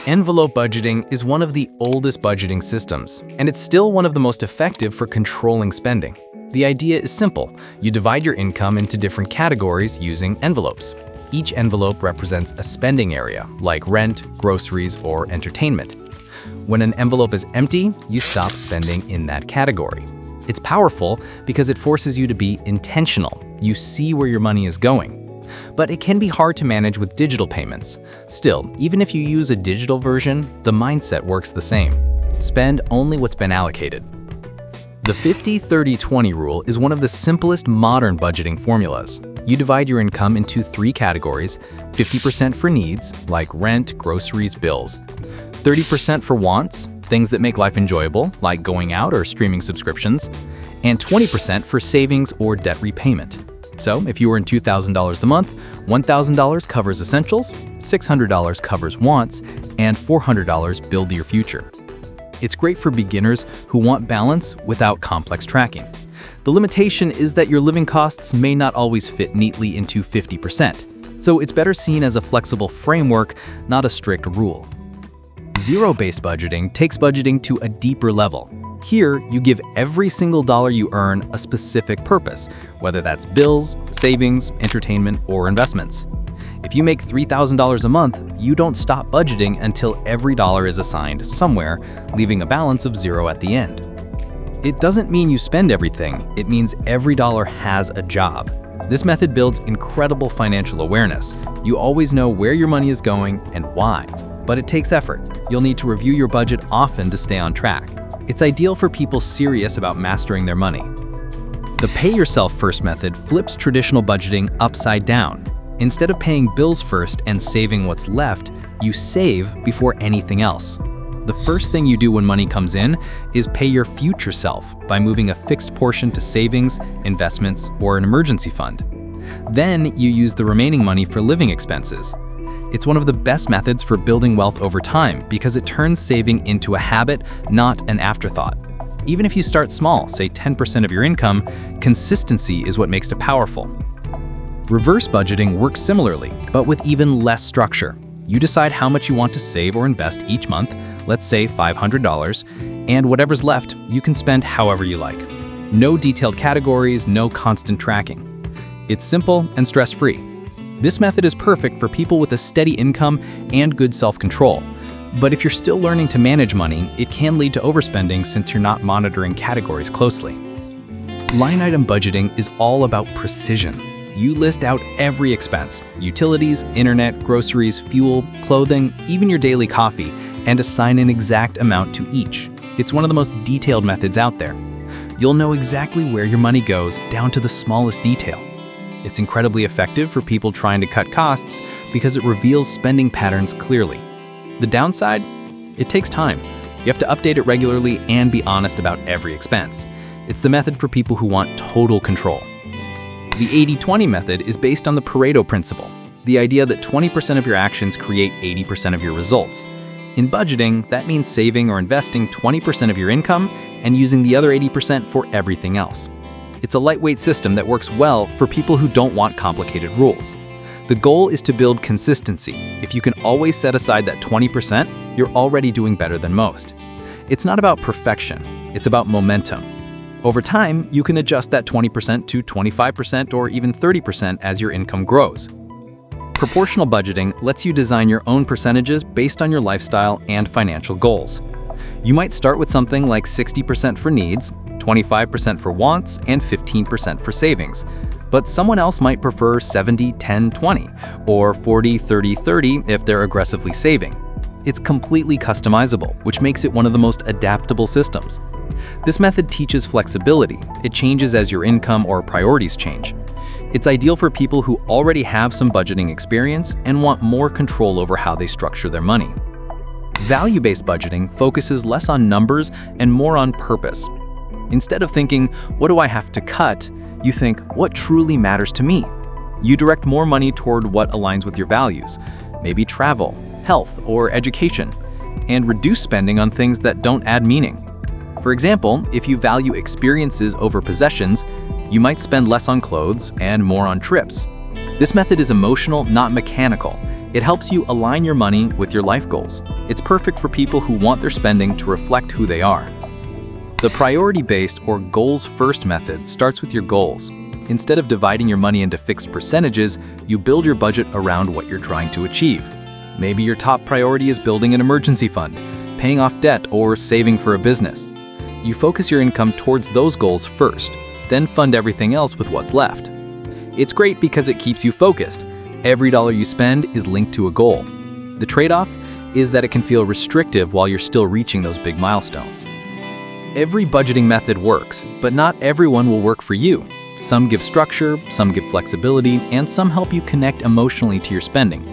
Envelope budgeting is one of the oldest budgeting systems, and it's still one of the most effective for controlling spending. The idea is simple. You divide your income into different categories using envelopes. Each envelope represents a spending area, like rent, groceries, or entertainment. When an envelope is empty, you stop spending in that category. It's powerful because it forces you to be intentional. You see where your money is going. But it can be hard to manage with digital payments. Still, even if you use a digital version, the mindset works the same. Spend only what's been allocated. The 50-30-20 rule is one of the simplest modern budgeting formulas. You divide your income into 3 categories: 50% for needs, like rent, groceries, bills; 30% for wants, things that make life enjoyable, like going out or streaming subscriptions; and 20% for savings or debt repayment. So if you earn $2,000 a month, $1,000 covers essentials, $600 covers wants, and $400 build your future. It's great for beginners who want balance without complex tracking. The limitation is that your living costs may not always fit neatly into 50%, so it's better seen as a flexible framework, not a strict rule. Zero-based budgeting takes budgeting to a deeper level. Here, you give every single dollar you earn a specific purpose, whether that's bills, savings, entertainment, or investments. If you make $3,000 a month, you don't stop budgeting until every dollar is assigned somewhere, leaving a balance of 0 at the end. It doesn't mean you spend everything, it means every dollar has a job. This method builds incredible financial awareness. You always know where your money is going and why. But it takes effort. You'll need to review your budget often to stay on track. It's ideal for people serious about mastering their money. The pay yourself first method flips traditional budgeting upside down. Instead of paying bills first and saving what's left, you save before anything else. The first thing you do when money comes in is pay your future self by moving a fixed portion to savings, investments, or an emergency fund. Then you use the remaining money for living expenses. It's one of the best methods for building wealth over time because it turns saving into a habit, not an afterthought. Even if you start small, say 10% of your income, consistency is what makes it powerful. Reverse budgeting works similarly, but with even less structure. You decide how much you want to save or invest each month, let's say $500, and whatever's left, you can spend however you like. No detailed categories, no constant tracking. It's simple and stress-free. This method is perfect for people with a steady income and good self-control. But if you're still learning to manage money, it can lead to overspending since you're not monitoring categories closely. Line item budgeting is all about precision. You list out every expense: utilities, internet, groceries, fuel, clothing, even your daily coffee, and assign an exact amount to each. It's one of the most detailed methods out there. You'll know exactly where your money goes down to the smallest detail. It's incredibly effective for people trying to cut costs because it reveals spending patterns clearly. The downside? It takes time. You have to update it regularly and be honest about every expense. It's the method for people who want total control. The 80-20 method is based on the Pareto principle, the idea that 20% of your actions create 80% of your results. In budgeting, that means saving or investing 20% of your income and using the other 80% for everything else. It's a lightweight system that works well for people who don't want complicated rules. The goal is to build consistency. If you can always set aside that 20%, you're already doing better than most. It's not about perfection, it's about momentum. Over time, you can adjust that 20% to 25% or even 30% as your income grows. Proportional budgeting lets you design your own percentages based on your lifestyle and financial goals. You might start with something like 60% for needs, 25% for wants, and 15% for savings. But someone else might prefer 70-10-20 or 40-30-30 if they're aggressively saving. It's completely customizable, which makes it one of the most adaptable systems. This method teaches flexibility. It changes as your income or priorities change. It's ideal for people who already have some budgeting experience and want more control over how they structure their money. Value-based budgeting focuses less on numbers and more on purpose. Instead of thinking, what do I have to cut? You think, what truly matters to me? You direct more money toward what aligns with your values, maybe travel, health, or education, and reduce spending on things that don't add meaning. For example, if you value experiences over possessions, you might spend less on clothes and more on trips. This method is emotional, not mechanical. It helps you align your money with your life goals. It's perfect for people who want their spending to reflect who they are. The priority-based or goals-first method starts with your goals. Instead of dividing your money into fixed percentages, you build your budget around what you're trying to achieve. Maybe your top priority is building an emergency fund, paying off debt, or saving for a business. You focus your income towards those goals first, then fund everything else with what's left. It's great because it keeps you focused. Every dollar you spend is linked to a goal. The trade-off is that it can feel restrictive while you're still reaching those big milestones. Every budgeting method works, but not everyone will work for you. Some give structure, some give flexibility, and some help you connect emotionally to your spending.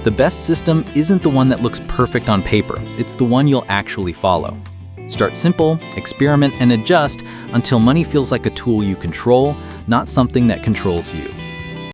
The best system isn't the one that looks perfect on paper, it's the one you'll actually follow. Start simple, experiment, and adjust until money feels like a tool you control, not something that controls you.